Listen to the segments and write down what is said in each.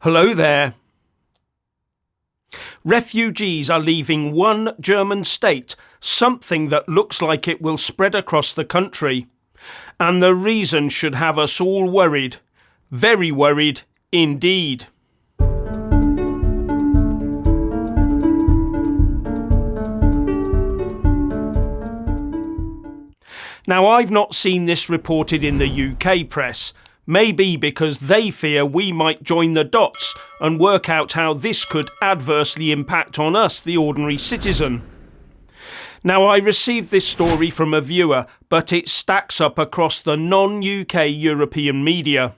Hello there. Refugees are leaving one German state, something that looks like it will spread across the country. And the reason should have us all worried. Very worried indeed. Now, I've not seen this reported in the UK press, maybe because they fear we might join the dots and work out how this could adversely impact on us, the ordinary citizen. Now, I received this story from a viewer, but it stacks up across the non-UK European media.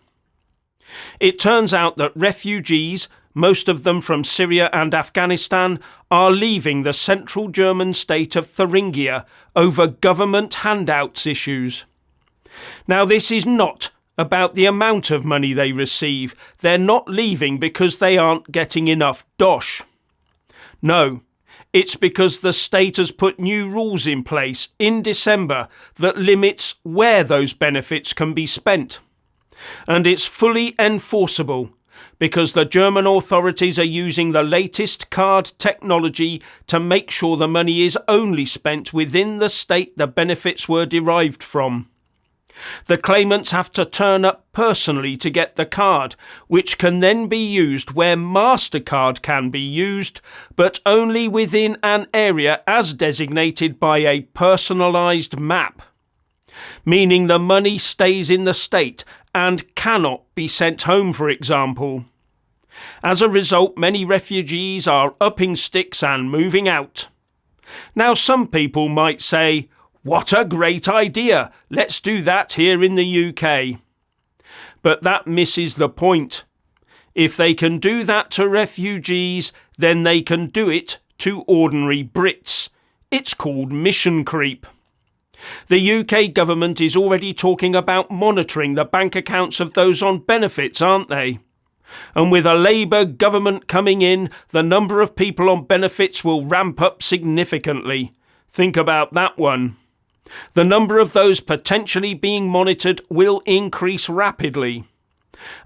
It turns out that refugees, most of them from Syria and Afghanistan, are leaving the central German state of Thuringia over government handouts issues. Now, this is not about the amount of money they receive. They're not leaving because they aren't getting enough dosh. No, it's because the state has put new rules in place in December that limits where those benefits can be spent. And it's fully enforceable because the German authorities are using the latest card technology to make sure the money is only spent within the state the benefits were derived from. The claimants have to turn up personally to get the card, which can then be used where MasterCard can be used, but only within an area as designated by a personalised map, meaning the money stays in the state and cannot be sent home, for example. As a result, many refugees are upping sticks and moving out. Now, some people might say, "What a great idea! Let's do that here in the UK." But that misses the point. If they can do that to refugees, then they can do it to ordinary Brits. It's called mission creep. The UK government is already talking about monitoring the bank accounts of those on benefits, aren't they? And with a Labour government coming in, the number of people on benefits will ramp up significantly. Think about that one. The number of those potentially being monitored will increase rapidly.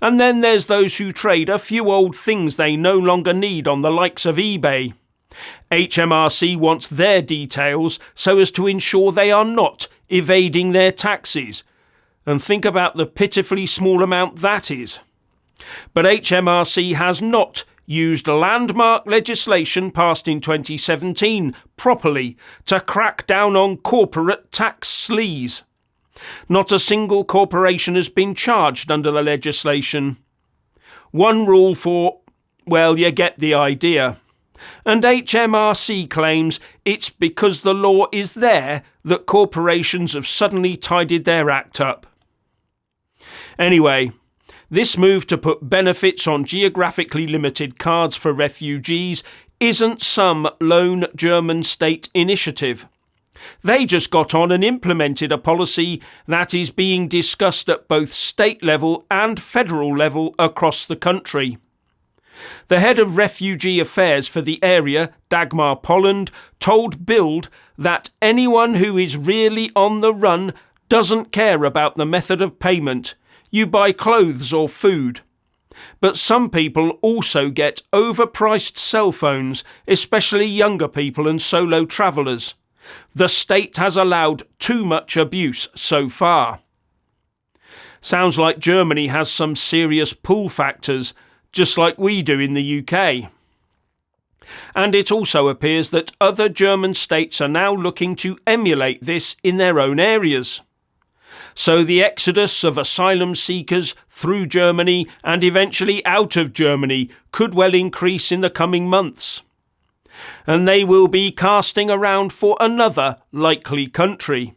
And then there's those who trade a few old things they no longer need on the likes of eBay. HMRC wants their details so as to ensure they are not evading their taxes. And think about the pitifully small amount that is. But HMRC has not used landmark legislation passed in 2017 properly to crack down on corporate tax sleaze. Not a single corporation has been charged under the legislation. One rule for, well, you get the idea. And HMRC claims it's because the law is there that corporations have suddenly tidied their act up. Anyway, this move to put benefits on geographically limited cards for refugees isn't some lone German state initiative. They just got on and implemented a policy that is being discussed at both state level and federal level across the country. The head of refugee affairs for the area, Dagmar Polland, told Bild that anyone who is really on the run doesn't care about the method of payment. You buy clothes or food. But some people also get overpriced cell phones, especially younger people and solo travellers. The state has allowed too much abuse so far. Sounds like Germany has some serious pull factors, just like we do in the UK. And it also appears that other German states are now looking to emulate this in their own areas. So the exodus of asylum seekers through Germany and eventually out of Germany could well increase in the coming months. And they will be casting around for another likely country,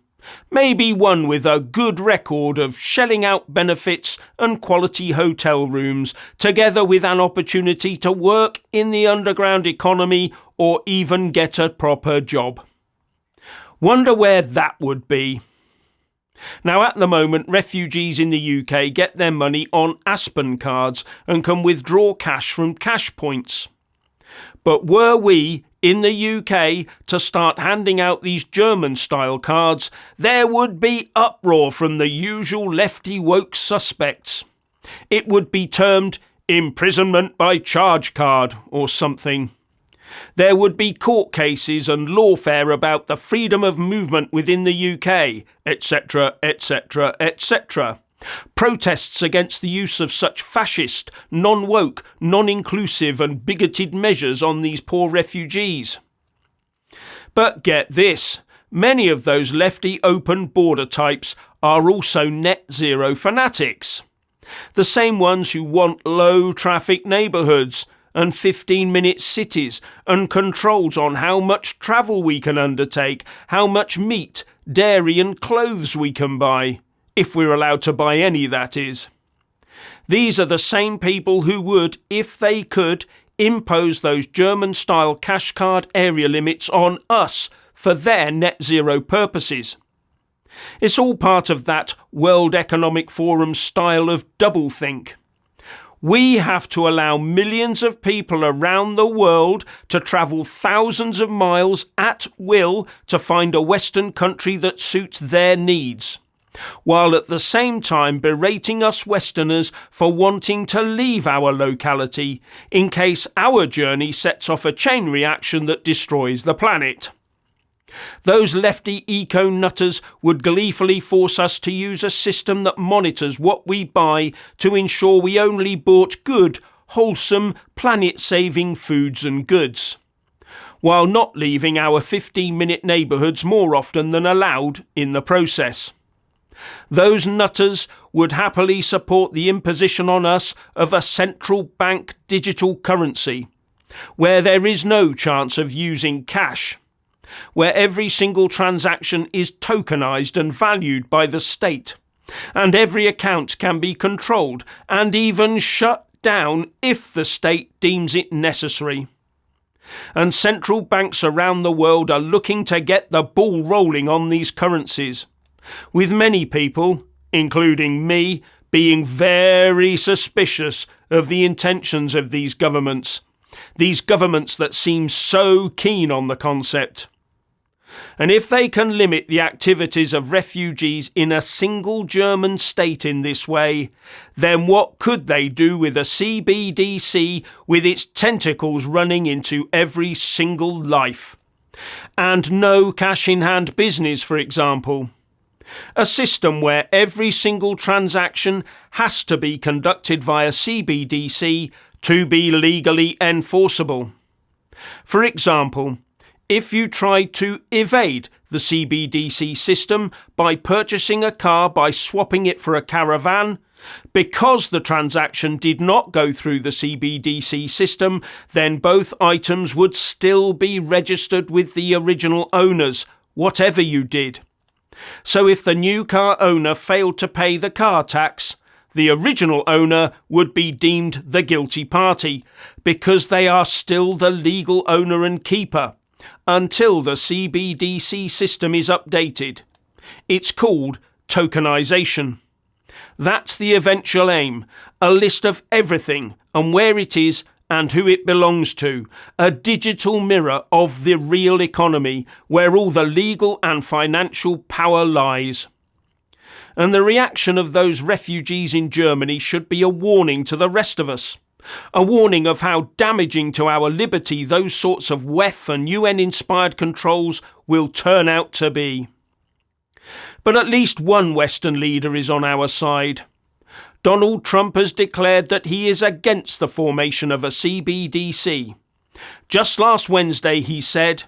maybe one with a good record of shelling out benefits and quality hotel rooms, together with an opportunity to work in the underground economy or even get a proper job. Wonder where that would be. Now, at the moment, refugees in the UK get their money on Aspen cards and can withdraw cash from cash points. But were we, in the UK, to start handing out these German-style cards, there would be uproar from the usual lefty woke suspects. It would be termed imprisonment by charge card or something. There would be court cases and lawfare about the freedom of movement within the UK, etc., etc., etc. Protests against the use of such fascist, non-woke, non-inclusive and bigoted measures on these poor refugees. But get this, many of those lefty open border types are also net zero fanatics. The same ones who want low traffic neighbourhoods and 15-minute cities and controls on how much travel we can undertake, how much meat, dairy and clothes we can buy, if we're allowed to buy any, that is. These are the same people who would, if they could, impose those German-style cash card area limits on us for their net zero purposes. It's all part of that World Economic Forum style of doublethink. We have to allow millions of people around the world to travel thousands of miles at will to find a Western country that suits their needs, while at the same time berating us Westerners for wanting to leave our locality in case our journey sets off a chain reaction that destroys the planet. Those lefty eco-nutters would gleefully force us to use a system that monitors what we buy to ensure we only bought good, wholesome, planet-saving foods and goods, while not leaving our 15-minute neighbourhoods more often than allowed in the process. Those nutters would happily support the imposition on us of a central bank digital currency, where there is no chance of using cash, where every single transaction is tokenised and valued by the state, and every account can be controlled and even shut down if the state deems it necessary. And central banks around the world are looking to get the ball rolling on these currencies, with many people, including me, being very suspicious of the intentions of these governments that seem so keen on the concept. And if they can limit the activities of refugees in a single German state in this way, then what could they do with a CBDC with its tentacles running into every single life? And no cash-in-hand business, for example. A system where every single transaction has to be conducted via CBDC to be legally enforceable. For example, if you tried to evade the CBDC system by purchasing a car by swapping it for a caravan, because the transaction did not go through the CBDC system, then both items would still be registered with the original owners, whatever you did. So if the new car owner failed to pay the car tax, the original owner would be deemed the guilty party, because they are still the legal owner and keeper, until the CBDC system is updated. It's called tokenization. That's the eventual aim, a list of everything and where it is and who it belongs to, a digital mirror of the real economy where all the legal and financial power lies. And the reaction of those refugees in Germany should be a warning to the rest of us. A warning of how damaging to our liberty those sorts of WEF and UN-inspired controls will turn out to be. But at least one Western leader is on our side. Donald Trump has declared that he is against the formation of a CBDC. Just last Wednesday he said,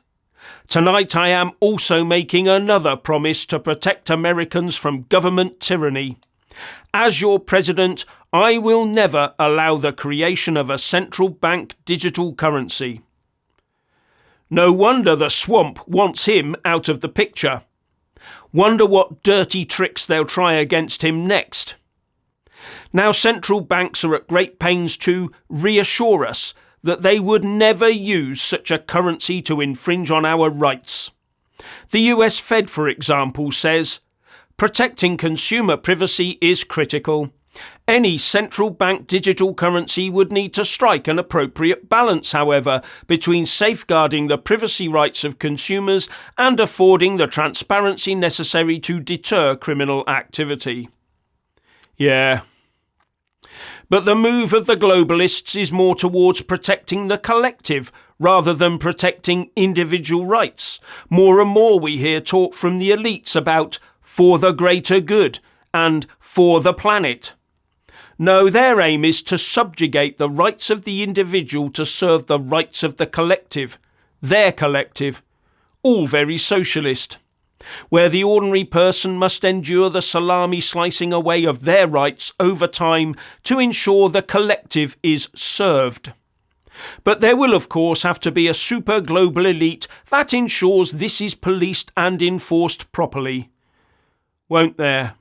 "Tonight I am also making another promise to protect Americans from government tyranny. As your president, I will never allow the creation of a central bank digital currency." No wonder the swamp wants him out of the picture. Wonder what dirty tricks they'll try against him next. Now central banks are at great pains to reassure us that they would never use such a currency to infringe on our rights. The US Fed, for example, says, "Protecting consumer privacy is critical. Any central bank digital currency would need to strike an appropriate balance, however, between safeguarding the privacy rights of consumers and affording the transparency necessary to deter criminal activity." Yeah. But the move of the globalists is more towards protecting the collective rather than protecting individual rights. More and more we hear talk from the elites about for the greater good and for the planet. No, their aim is to subjugate the rights of the individual to serve the rights of the collective, their collective, all very socialist, where the ordinary person must endure the salami slicing away of their rights over time to ensure the collective is served. But there will of course have to be a super global elite that ensures this is policed and enforced properly. Won't there?